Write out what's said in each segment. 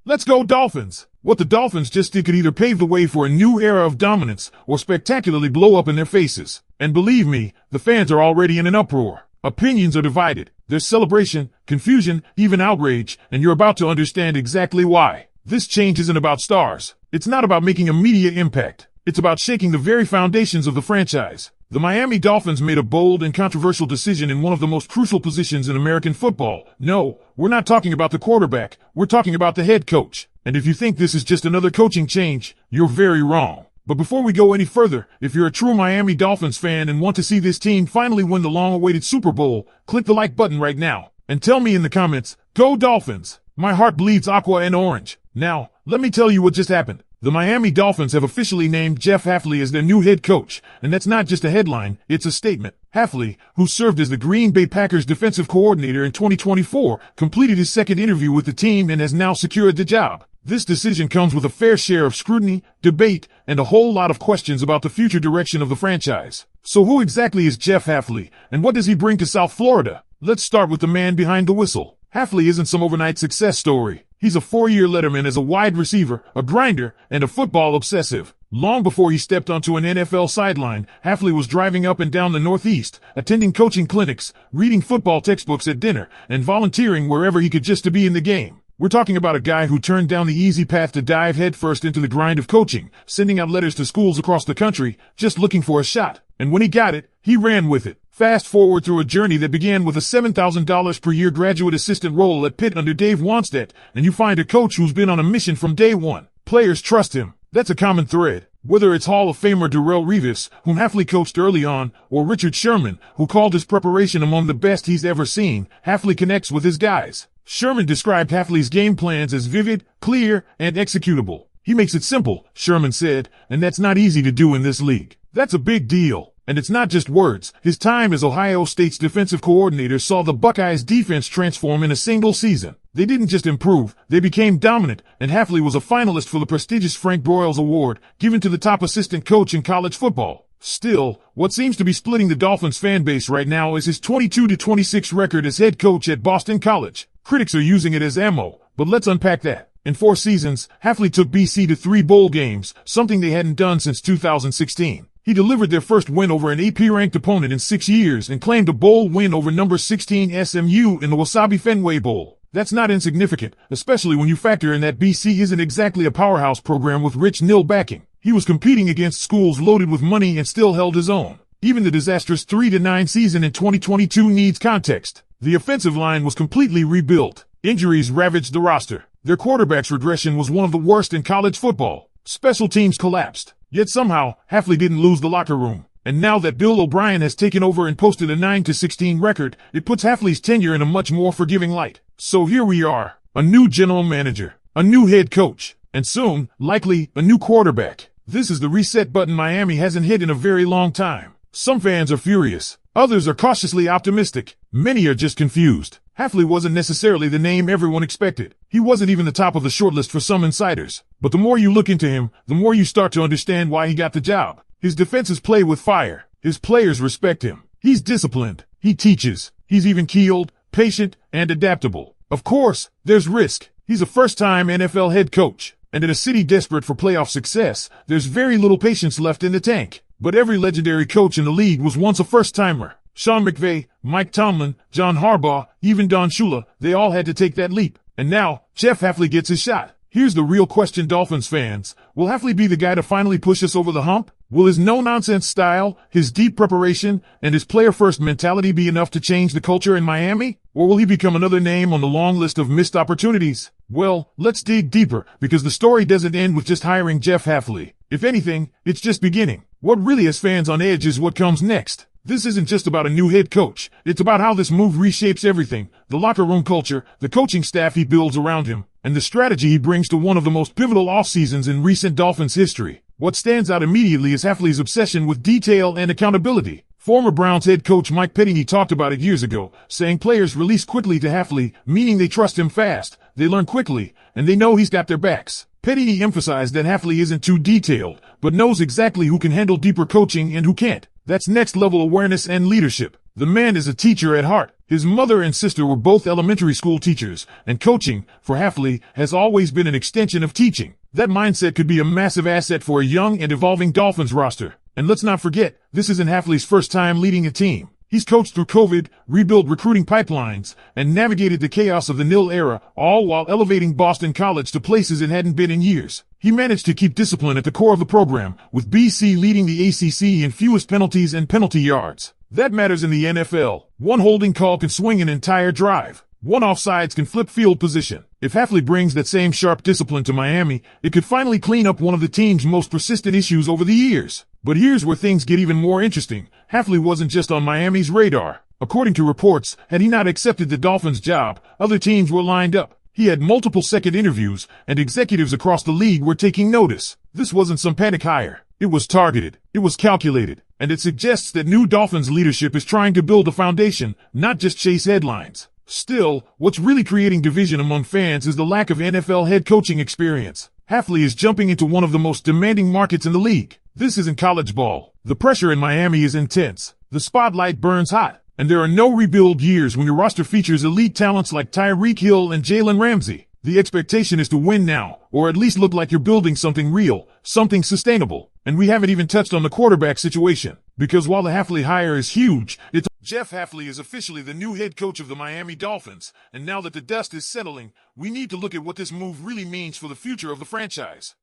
Let's go Dolphins! What the Dolphins just did could either pave the way for a new era of dominance or spectacularly blow up in their faces. And believe me, the fans are already in an uproar. Opinions are divided. There's celebration, confusion, even outrage, and you're about to understand exactly why. This change isn't about stars. It's not about making immediate impact. It's about shaking the very foundations of the franchise. The Miami Dolphins made a bold and controversial decision in one of the most crucial positions in American football. No, we're not talking about the quarterback. We're talking about the head coach. And if you think this is just another coaching change, you're very wrong. But before we go any further, if you're a true Miami Dolphins fan and want to see this team finally win the long-awaited Super Bowl, click the like button right now. And tell me in the comments, go Dolphins! My heart bleeds aqua and orange. Now, let me tell you what just happened. The Miami Dolphins have officially named Jeff Hafley as their new head coach, and that's not just a headline, it's a statement. Hafley, who served as the Green Bay Packers defensive coordinator in 2024, completed his second interview with the team and has now secured the job. This decision comes with a fair share of scrutiny, debate, and a whole lot of questions about the future direction of the franchise. So who exactly is Jeff Hafley, and what does he bring to South Florida? Let's start with the man behind the whistle. Hafley isn't some overnight success story. He's a four-year letterman as a wide receiver, a grinder, and a football obsessive. Long before he stepped onto an NFL sideline, Hafley was driving up and down the Northeast, attending coaching clinics, reading football textbooks at dinner, and volunteering wherever he could just to be in the game. We're talking about a guy who turned down the easy path to dive headfirst into the grind of coaching, sending out letters to schools across the country, just looking for a shot. And when he got it, he ran with it. Fast forward through a journey that began with a $7,000 per year graduate assistant role at Pitt under Dave Wannstedt, and you find a coach who's been on a mission from day one. Players trust him. That's a common thread. Whether it's Hall of Famer Darrelle Revis, whom Hafley coached early on, or Richard Sherman, who called his preparation among the best he's ever seen, Hafley connects with his guys. Sherman described Hafley's game plans as vivid, clear, and executable. He makes it simple, Sherman said, and that's not easy to do in this league. That's a big deal. And it's not just words. His time as Ohio State's defensive coordinator saw the Buckeyes' defense transform in a single season. They didn't just improve, they became dominant, and Hafley was a finalist for the prestigious Frank Broyles Award, given to the top assistant coach in college football. Still, what seems to be splitting the Dolphins fan base right now is his 22-26 record as head coach at Boston College. Critics are using it as ammo, but let's unpack that. In 4 seasons, Hafley took BC to 3 bowl games, something they hadn't done since 2016. He delivered their first win over an AP-ranked opponent in 6 years and claimed a bowl win over number 16 SMU in the Wasabi Fenway Bowl. That's not insignificant, especially when you factor in that BC isn't exactly a powerhouse program with rich nil backing. He was competing against schools loaded with money and still held his own. Even the disastrous 3-9 season in 2022 needs context. The offensive line was completely rebuilt. Injuries ravaged the roster. Their quarterback's regression was one of the worst in college football. Special teams collapsed. Yet somehow, Hafley didn't lose the locker room. And now that Bill O'Brien has taken over and posted a 9-16 record, it puts Hafley's tenure in a much more forgiving light. So here we are, a new general manager, a new head coach, and soon, likely, a new quarterback. This is the reset button Miami hasn't hit in a very long time. Some fans are furious. Others are cautiously optimistic. Many are just confused. Hafley wasn't necessarily the name everyone expected. He wasn't even the top of the shortlist for some insiders. But the more you look into him, the more you start to understand why he got the job. His defenses play with fire. His players respect him. He's disciplined. He teaches. He's even-keeled, patient, and adaptable. Of course, there's risk. He's a first-time NFL head coach. And in a city desperate for playoff success, there's very little patience left in the tank. But every legendary coach in the league was once a first-timer. Sean McVay, Mike Tomlin, John Harbaugh, even Don Shula, they all had to take that leap. And now, Jeff Hafley gets his shot. Here's the real question, Dolphins fans. Will Hafley be the guy to finally push us over the hump? Will his no-nonsense style, his deep preparation, and his player-first mentality be enough to change the culture in Miami? Or will he become another name on the long list of missed opportunities? Well, let's dig deeper, because the story doesn't end with just hiring Jeff Hafley. If anything, it's just beginning. What really has fans on edge is what comes next. This isn't just about a new head coach. It's about how this move reshapes everything. The locker room culture, the coaching staff he builds around him, and the strategy he brings to one of the most pivotal off-seasons in recent Dolphins history. What stands out immediately is Hafley's obsession with detail and accountability. Former Browns head coach Mike Mcdaniel talked about it years ago, saying players release quickly to Hafley, meaning they trust him fast, they learn quickly, and they know he's got their backs. Mcdaniel emphasized that Hafley isn't too detailed, but knows exactly who can handle deeper coaching and who can't. That's next-level awareness and leadership. The man is a teacher at heart. His mother and sister were both elementary school teachers, and coaching, for Hafley, has always been an extension of teaching. That mindset could be a massive asset for a young and evolving Dolphins roster. And let's not forget, this isn't Hafley's first time leading a team. He's coached through COVID, rebuilt recruiting pipelines, and navigated the chaos of the nil era, all while elevating Boston College to places it hadn't been in years. He managed to keep discipline at the core of the program, with BC leading the ACC in fewest penalties and penalty yards. That matters in the NFL. One holding call can swing an entire drive. One offsides can flip field position. If Hafley brings that same sharp discipline to Miami, it could finally clean up one of the team's most persistent issues over the years. But here's where things get even more interesting. Hafley wasn't just on Miami's radar. According to reports, had he not accepted the Dolphins' job, other teams were lined up. He had multiple second interviews, and executives across the league were taking notice. This wasn't some panic hire. It was targeted. It was calculated. And it suggests that new Dolphins leadership is trying to build a foundation, not just chase headlines. Still, what's really creating division among fans is the lack of NFL head coaching experience. Hafley is jumping into one of the most demanding markets in the league. This isn't college ball. The pressure in Miami is intense. The spotlight burns hot. And there are no rebuild years when your roster features elite talents like Tyreek Hill and Jalen Ramsey. The expectation is to win now, or at least look like you're building something real, something sustainable. And we haven't even touched on the quarterback situation. Because while the Hafley hire is huge, Jeff Hafley is officially the new head coach of the Miami Dolphins. And now that the dust is settling, we need to look at what this move really means for the future of the franchise.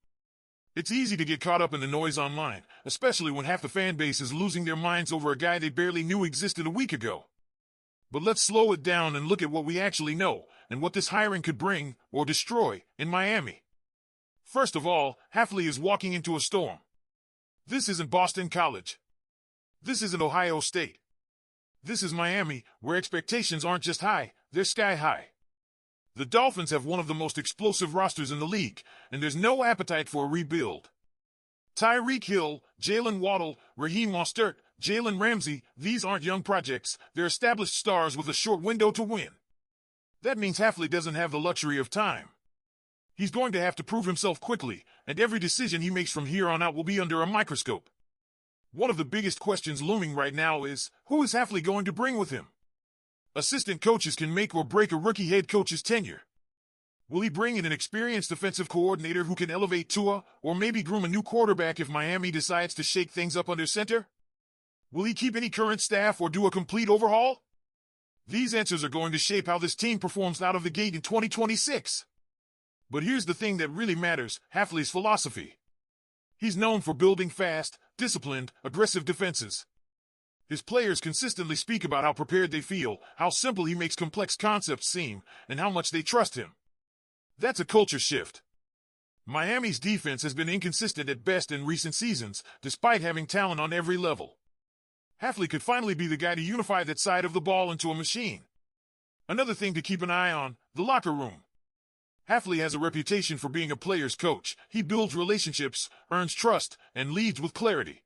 It's easy to get caught up in the noise online, especially when half the fan base is losing their minds over a guy they barely knew existed a week ago. But let's slow it down and look at what we actually know, and what this hiring could bring, or destroy, in Miami. First of all, Hafley is walking into a storm. This isn't Boston College. This isn't Ohio State. This is Miami, where expectations aren't just high, they're sky high. The Dolphins have one of the most explosive rosters in the league, and there's no appetite for a rebuild. Tyreek Hill, Jalen Waddle, Raheem Mostert, Jalen Ramsey, these aren't young projects, they're established stars with a short window to win. That means Hafley doesn't have the luxury of time. He's going to have to prove himself quickly, and every decision he makes from here on out will be under a microscope. One of the biggest questions looming right now is, who is Hafley going to bring with him? Assistant coaches can make or break a rookie head coach's tenure. Will he bring in an experienced defensive coordinator who can elevate Tua, or maybe groom a new quarterback if Miami decides to shake things up under center? Will he keep any current staff or do a complete overhaul? These answers are going to shape how this team performs out of the gate in 2026. But here's the thing that really matters, Hafley's philosophy. He's known for building fast, disciplined, aggressive defenses. His players consistently speak about how prepared they feel, how simple he makes complex concepts seem, and how much they trust him. That's a culture shift. Miami's defense has been inconsistent at best in recent seasons, despite having talent on every level. Hafley could finally be the guy to unify that side of the ball into a machine. Another thing to keep an eye on, the locker room. Hafley has a reputation for being a player's coach. He builds relationships, earns trust, and leads with clarity.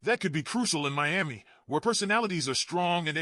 That could be crucial in Miami, where personalities are strong and